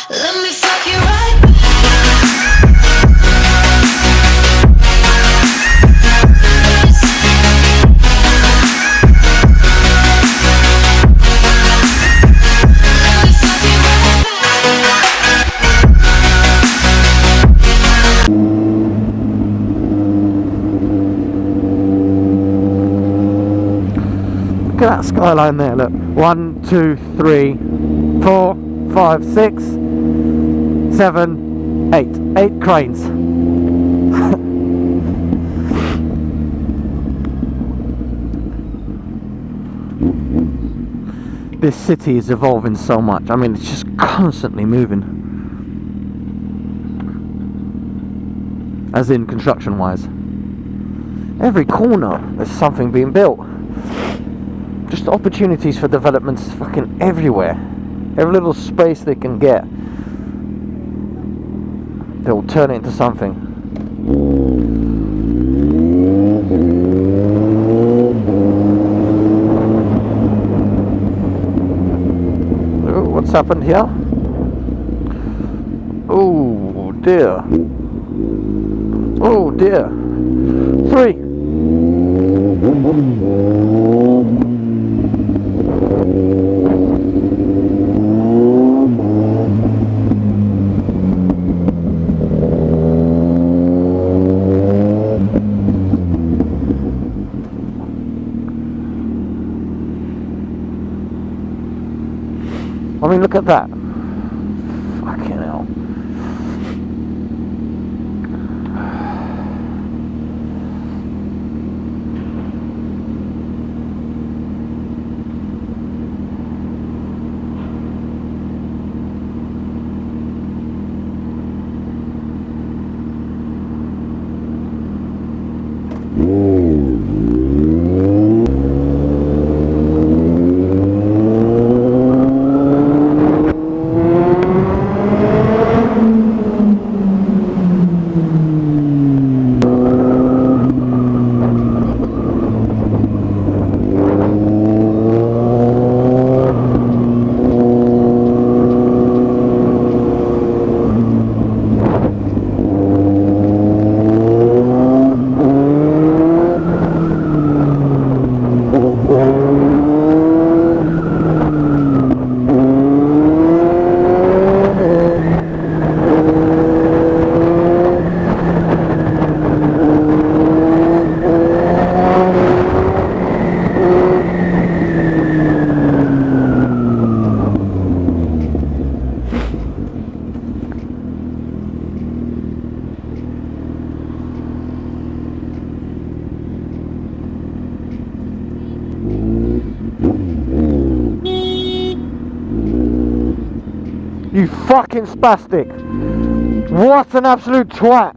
Let me fuck you right. Look at that skyline there, look. 1, 2, 3, 4, 5, 6, 7, 8. 8 cranes. This city is evolving so much. I mean, it's just constantly moving. As in construction wise. Every corner there's something being built. Just opportunities for developments fucking everywhere. Every little space they can get, they'll turn it into something. Oh, what's happened here? Oh dear. Oh dear. 3. I mean, look at that. Fucking hell. You fucking spastic! What an absolute twat!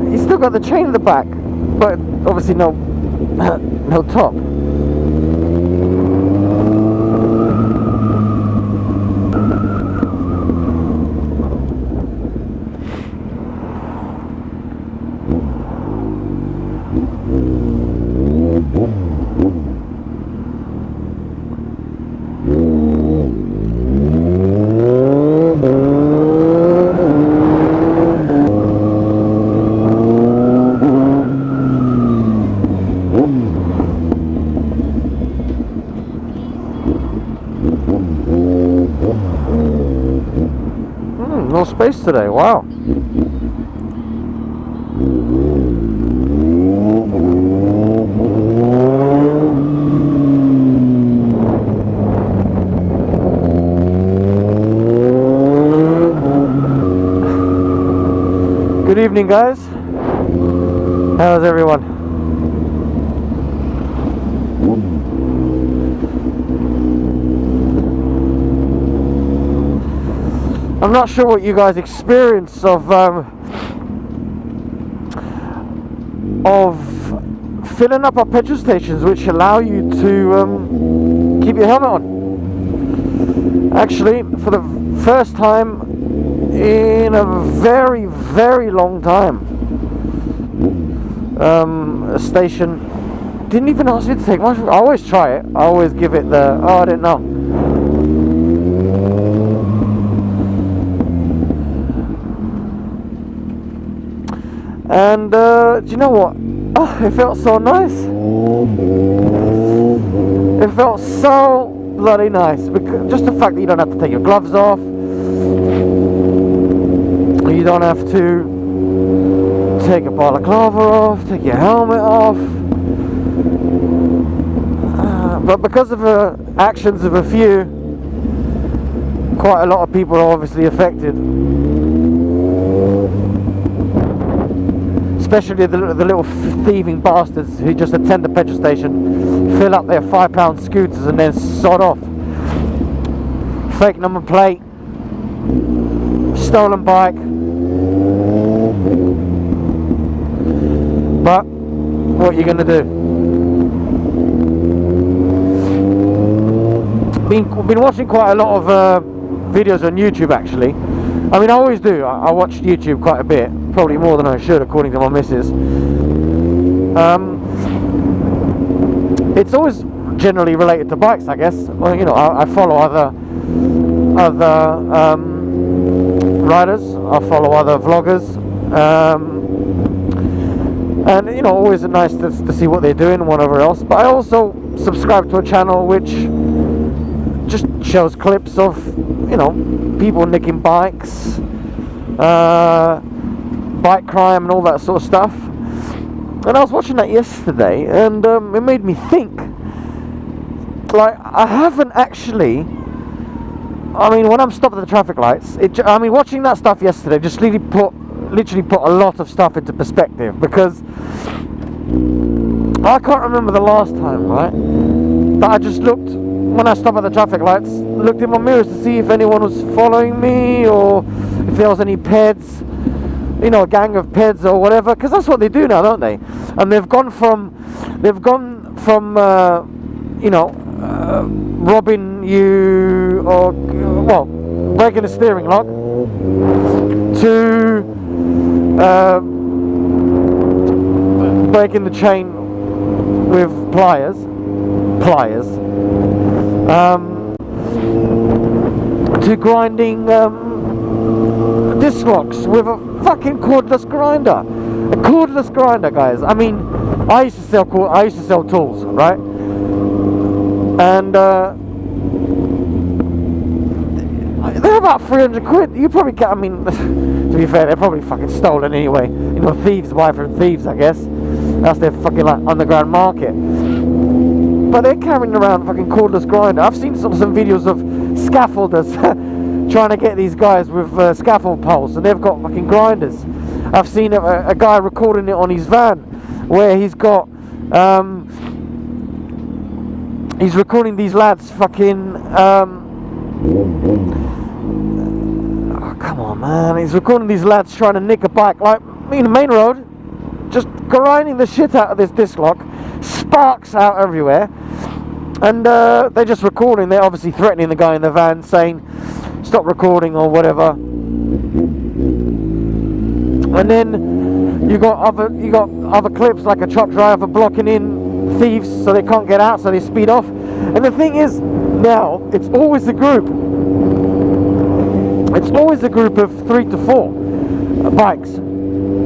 He's still got the chain in the back, but obviously no top. space today. Wow. Good evening, guys. How's everyone? I'm not sure what you guys experience of filling up our petrol stations, which allow you to keep your helmet on. Actually, for the first time in a very, very long time, a station didn't even ask me to take my. I always try it. I always give it the. Oh, I didn't know. And do you know what? Oh, it felt so nice. It felt so bloody nice, because just the fact that you don't have to take your gloves off, you don't have to take a balaclava off, take your helmet off. But because of the actions of a few, quite a lot of people are obviously affected. Especially the little thieving bastards who just attend the petrol station, fill up their £5 scooters and then sod off. Fake number plate, stolen bike. But what are you gonna do? Been watching quite a lot of videos on YouTube, actually. I mean, I always do. I watch YouTube quite a bit, probably more than I should, according to my missus. It's always generally related to bikes, I guess. Well, you know, I follow other riders. I follow other vloggers, and you know, always nice to see what they're doing and whatever else. But I also subscribe to a channel which just shows clips of, you know, people nicking bikes, bike crime and all that sort of stuff. And I was watching that yesterday, and it made me think, like, I haven't actually, I mean, when I'm stopped at the traffic lights, I mean, watching that stuff yesterday just literally put a lot of stuff into perspective, because I can't remember the last time, right, that I just looked, when I stopped at the traffic lights, looked in my mirrors to see if anyone was following me, or if there was any peds, you know, a gang of peds or whatever, because that's what they do now, don't they? And they've gone from you know, robbing you, or, well, breaking the steering lock, to breaking the chain with pliers, to grinding disc locks with a fucking cordless grinder. A cordless grinder, guys. I mean, I used to sell tools, right? And they're about 300 quid. You probably get, I mean, to be fair, they're probably fucking stolen anyway. You know, thieves buy from thieves, I guess. That's their fucking, like, underground market. But they're carrying around fucking cordless grinder. I've seen some videos of scaffolders trying to get these guys with scaffold poles, and they've got fucking grinders. I've seen a guy recording it on his van, where he's got he's recording these lads fucking oh, come on, man. He's recording these lads trying to nick a bike, like, in the main road, just grinding the shit out of this disc lock, sparks out everywhere, and they're just recording. They're obviously threatening the guy in the van, saying stop recording or whatever. And then you got other clips, like a truck driver blocking in thieves so they can't get out, so they speed off. And the thing is, now it's always a group. It's always a group of 3 to 4 bikes.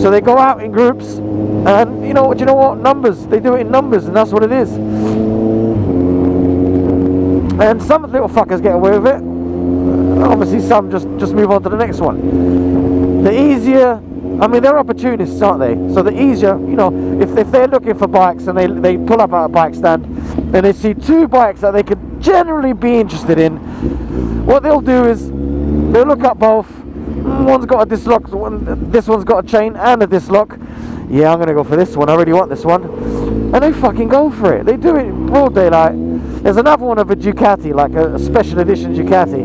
So they go out in groups, and you know what? Numbers. They do it in numbers, and that's what it is. And some little fuckers get away with it. obviously some just move on to the next one. The easier, I mean, they're opportunists, aren't they? So the easier, you know, if they're looking for bikes and they pull up at a bike stand and they see two bikes that they could generally be interested in, what they'll do is they'll look at both. One's got a dislock, this one's got a chain and a dislock. Yeah, I'm gonna go for this one, I really want this one. And they fucking go for it. They do it in broad daylight. There's another one of a Ducati, like a special edition Ducati.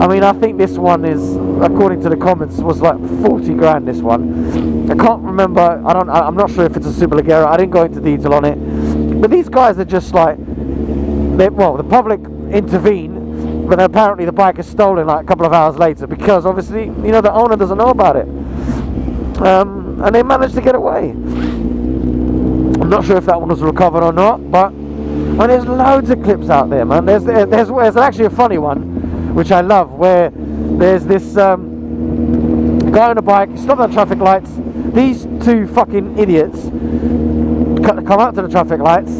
I mean, I think this one is, according to the comments, was like 40 grand, this one. I can't remember, I'm not sure if it's a Superleggera, I didn't go into detail on it. But these guys are just like, well, the public intervene, but apparently the bike is stolen like a couple of hours later, because obviously, you know, the owner doesn't know about it. And they managed to get away. I'm not sure if that one was recovered or not, but there's loads of clips out there, man. There's actually a funny one, which I love, where there's this guy on a bike, stopped at traffic lights. These two fucking idiots come out to the traffic lights.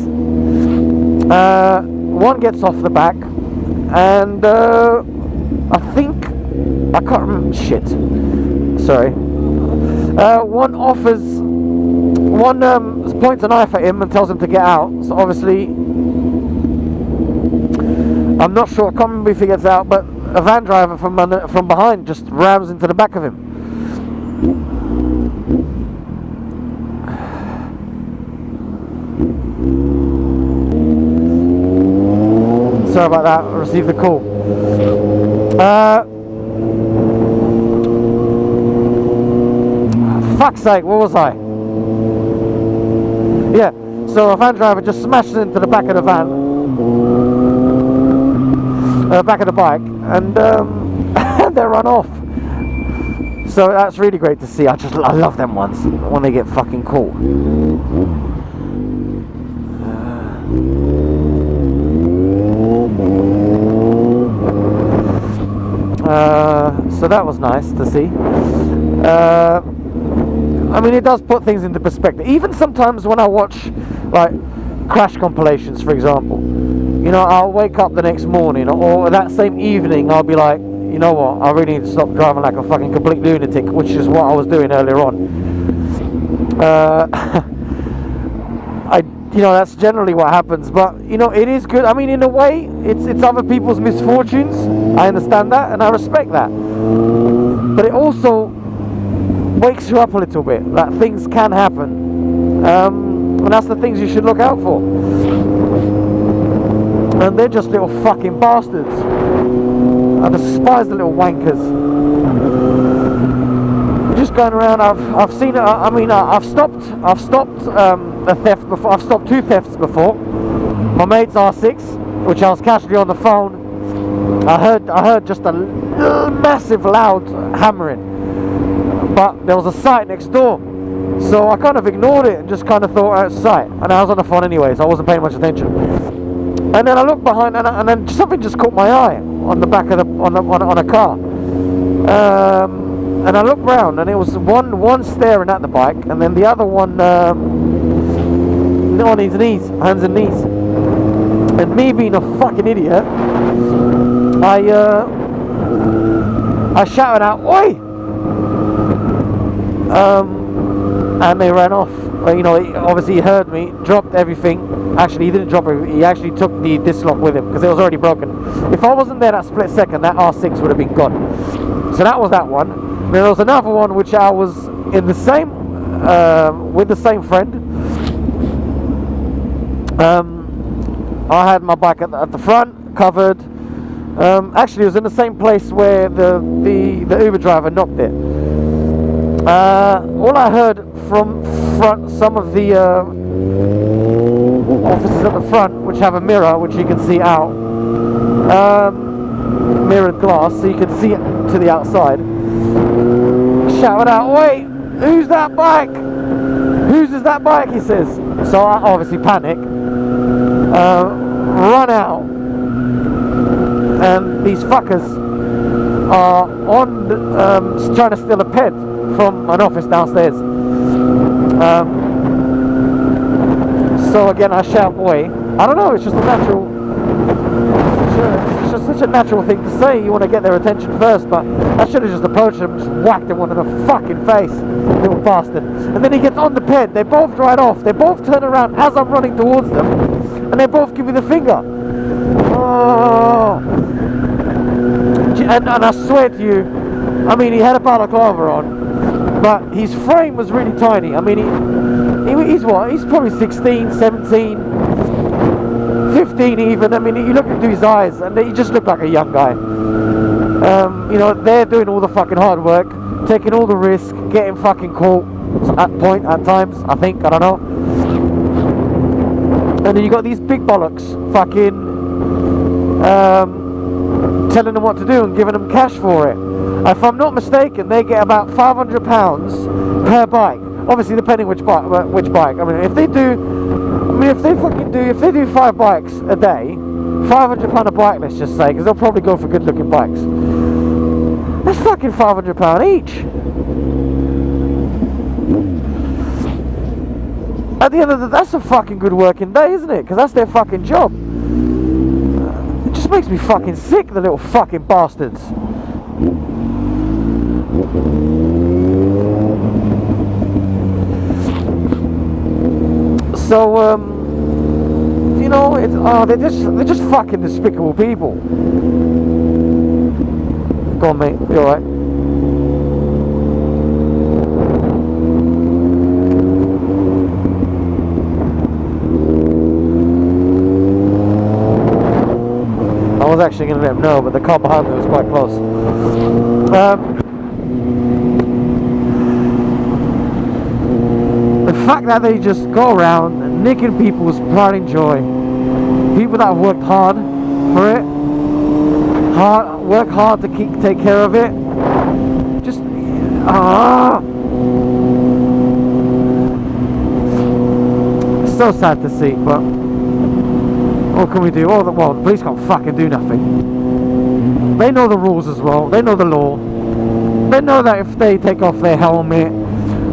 One gets off the back, and I can't remember. Shit. Sorry. One points a knife at him and tells him to get out. So obviously, I'm not sure, I can't remember if he gets out, but a van driver from behind just rams into the back of him. Sorry about that, I received the call. For fuck's sake, where was I? Yeah, so a van driver just smashes into the back of the van, back of the bike, and and they run off. So that's really great to see. I love them ones when they get fucking caught. So that was nice to see. I mean, it does put things into perspective. Even sometimes when I watch like crash compilations, for example, you know, I'll wake up the next morning or that same evening, I'll be like, you know what, I really need to stop driving like a fucking complete lunatic, which is what I was doing earlier on. You know, that's generally what happens, but you know, it is good. I mean, in a way, it's other people's misfortunes. I understand that and I respect that, but it also wakes you up a little bit, that things can happen, and that's the things you should look out for. And they're just little fucking bastards. I despise the little wankers. Just going around, I've seen it. I mean, I've stopped a theft before. I've stopped two thefts before. My mate's R6, which I was casually on the phone. I heard just a massive loud hammering, but there was a site next door, so I kind of ignored it and just kind of thought, it's a site, and I was on the phone anyway, so I wasn't paying much attention. And then I looked behind, and then something just caught my eye on the back of on a car. And I looked round, and it was one staring at the bike, and then the other one on his knees, hands and knees. And me being a fucking idiot, I shouted out, "Oi!" And they ran off. You know, obviously he heard me, dropped everything. Actually, he didn't drop it. He actually took the disc lock with him because it was already broken. If I wasn't there that split second, that R6 would have been gone. So that was that one. There was another one which I was in the same with the same friend. I had my bike at the front covered. Actually, it was in the same place where the Uber driver knocked it. All I heard from some of the officers at the front, which have a mirror which you can see out, mirrored glass, so you can see it to the outside, shouted out, "Wait, who's that bike? Whose is that bike?" he says. So I obviously panic, run out, and these fuckers are trying to steal a ped from an office downstairs. So again, I shout, "Boy!" I don't know, it's just a natural it's just such a natural thing to say. You want to get their attention first, but I should have just approached him and just whacked him one in the fucking face, little bastard. And then he gets on the ped. They both drive off. They both turn around as I'm running towards them, and they both give me the finger. Oh. And I swear to you, I mean, he had a balaclava on, but his frame was really tiny. I mean, he's what? He's probably 16, 17, 15 even. I mean, you look into his eyes and he just looked like a young guy. You know, they're doing all the fucking hard work, taking all the risk, getting fucking caught at times, I think, I don't know. And then you got these big bollocks fucking telling them what to do and giving them cash for it. If I'm not mistaken, they get about £500 per bike. Obviously, depending which bike. I mean, if they do 5 bikes a day, £500 a bike, let's just say, because they'll probably go for good-looking bikes. That's fucking £500 each. At the end of the day, that's a fucking good working day, isn't it? Because that's their fucking job. It just makes me fucking sick, the little fucking bastards. So, you know, they're just fucking despicable people. Go on, mate. You alright? I was actually going to let him know, but the car behind me was quite close. The fact that they just go around nicking people's pride and joy, people that have worked hard for it, work hard to take care of it, just it's so sad to see. But what can we do? Well, the police can't fucking do nothing. They know the rules as well. They know the law. They know that if they take off their helmet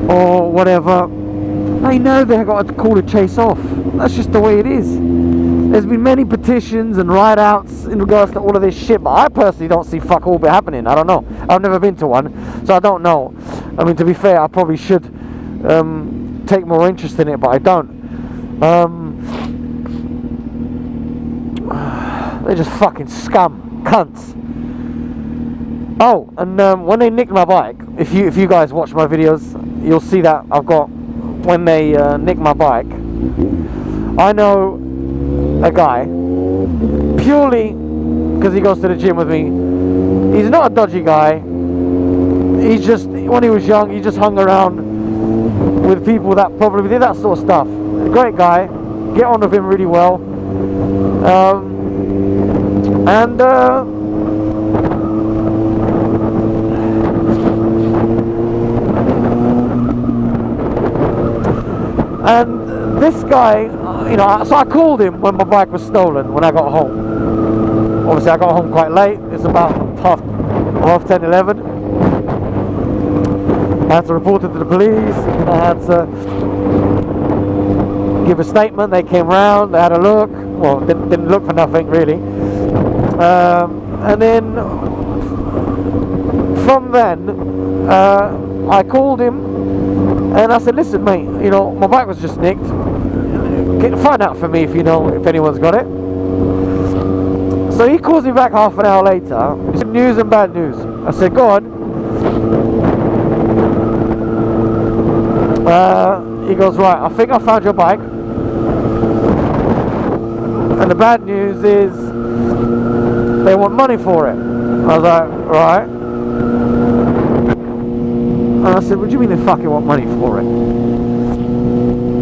or whatever, they know they've got to call the chase off. That's just the way it is. There's been many petitions and write-outs in regards to all of this shit, but I personally don't see fuck all happening. I don't know. I've never been to one, so I don't know. I mean, to be fair, I probably should take more interest in it, but I don't. They're just fucking scum, cunts. Oh, and when they nicked my bike, if you guys watch my videos, you'll see that I've got, when they nick my bike, I know a guy, purely because he goes to the gym with me. He's not a dodgy guy. He's just, when he was young, he just hung around with people that probably did that sort of stuff. A great guy, get on with him really well. And this guy, you know, so I called him when my bike was stolen when I got home. Obviously, I got home quite late. It's about half 10, 11. I had to report it to the police. I had to give a statement. They came round. They had a look. Well, didn't look for nothing really. And then from then, I called him. And I said, listen, mate, you know, my bike was just nicked. Find out for me if you know if anyone's got it. So he calls me back half an hour later. Good news and bad news. I said, go on. He goes, right, I think I found your bike. And the bad news is they want money for it. I was like, right. And I said, what do you mean they fucking want money for it?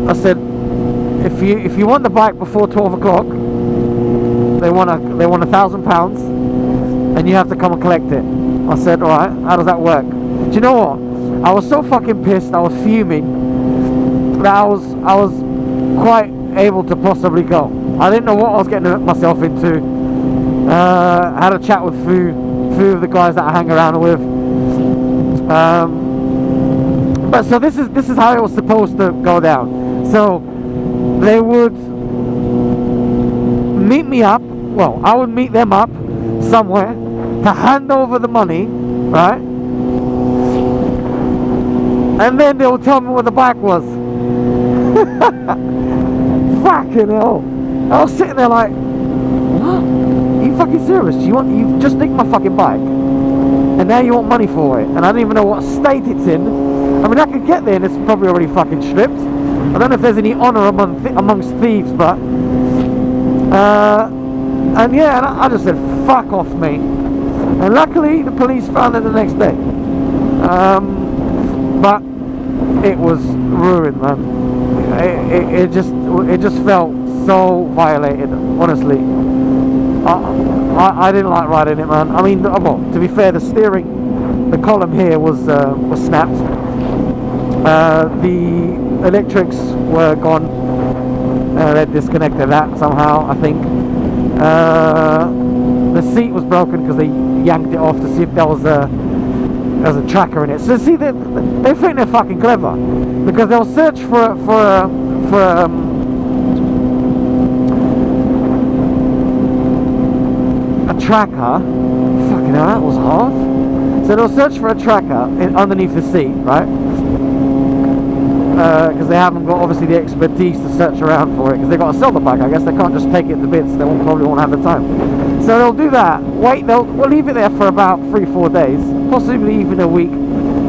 I said, if you want the bike before 12 o'clock, they want £1,000 and you have to come and collect it. I said, alright, how does that work? Do you know what? I was so fucking pissed, I was fuming, that I was quite able to possibly go. I didn't know what I was getting myself into. I had a chat with few of the guys that I hang around with. But so this is how it was supposed to go down. So they would meet me up well, I would meet them up somewhere to hand over the money, right? And then they'll tell me what the bike was. Fucking hell. I was sitting there like, what? Are you fucking serious? You've just nicked my fucking bike, and now you want money for it, and I don't even know what state it's in. I mean, I could get there and it's probably already fucking stripped. I don't know if there's any honour amongst thieves, but and yeah, and I just said fuck off, mate. And luckily the police found it the next day. But it was ruined, man. It just felt so violated, honestly. I didn't like riding it, man. I mean, well, to be fair, the column here was snapped. The electrics were gone. They disconnected that somehow, I think. The seat was broken because they yanked it off to see if there was a tracker in it. So see, they think they're fucking clever, because they'll search for a tracker. Fucking hell, that was hard. So they'll search for a tracker underneath the seat, right? Because they haven't got, obviously, the expertise to search around for it, because they've got to sell the bike. I guess they can't just take it to bits. They probably won't have the time. So they'll do that. We'll leave it there for about 3-4 days, possibly even a week.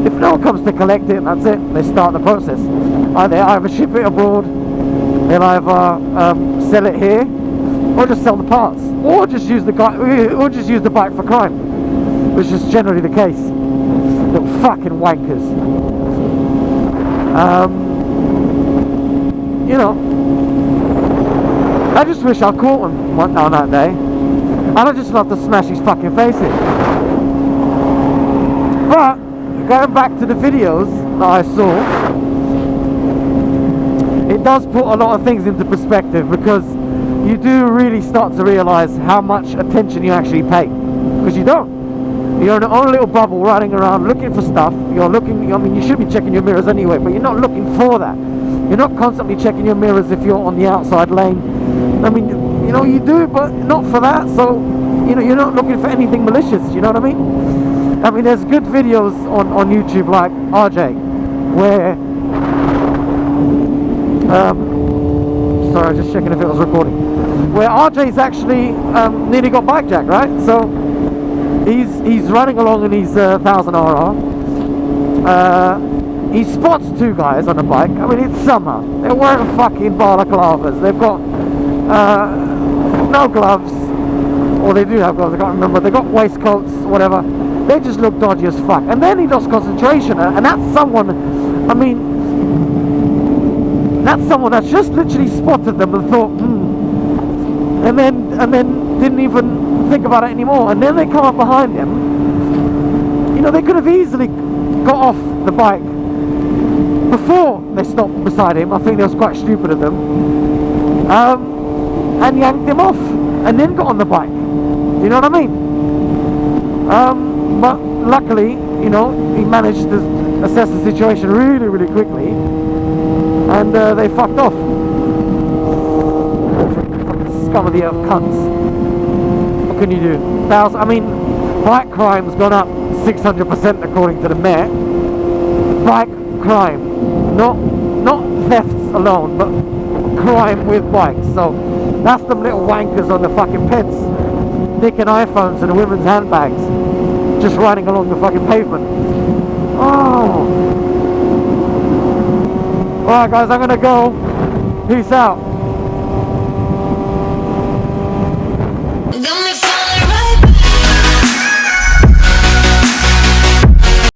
If no one comes to collect it, that's it. They start the process. They either ship it abroad, they'll either sell it here, or just sell the parts, or just use the bike for crime, which is generally the case. Little fucking wankers. You know, I just wish I caught him on that day, and I just love to smash his fucking face in. But going back to the videos that I saw, it does put a lot of things into perspective, because you do really start to realise how much attention you actually pay, because you don't. You're in your own little bubble, riding around looking for stuff. You're looking, I mean, you should be checking your mirrors anyway, but you're not looking for that. You're not constantly checking your mirrors if you're on the outside lane. I mean, you know, you do, but not for that. So, you know, you're not looking for anything malicious, you know what I mean? I mean, there's good videos on YouTube like RJ, where sorry, just checking if it was recording, where RJ's actually nearly got bike jacked, right? So he's running along in his 1000 RR. He spots two guys on a bike. I mean, it's summer. They're wearing fucking balaclavas. They've got no gloves, or they do have gloves, I can't remember. They've got waistcoats, whatever. They just look dodgy as fuck. And then he lost concentration, and that's someone, I mean, that's someone that's just literally spotted them and thought, and then didn't even think about it anymore. And then they come up behind him. You know, they could have easily got off the bike before they stopped beside him. I think that was quite stupid of them. And yanked him off, and then got on the bike. Do you know what I mean? But luckily, you know, he managed to assess the situation really, really quickly, and they fucked off. Fucking scum of the earth cunts. What can you do? I mean, bike crime's gone up 600% according to the mayor. Bike crime, not thefts alone, but crime with bikes. So that's them little wankers on the fucking peds, nicking iPhones and women's handbags, just riding along the fucking pavement. Oh. Alright guys, I'm gonna go. Peace out.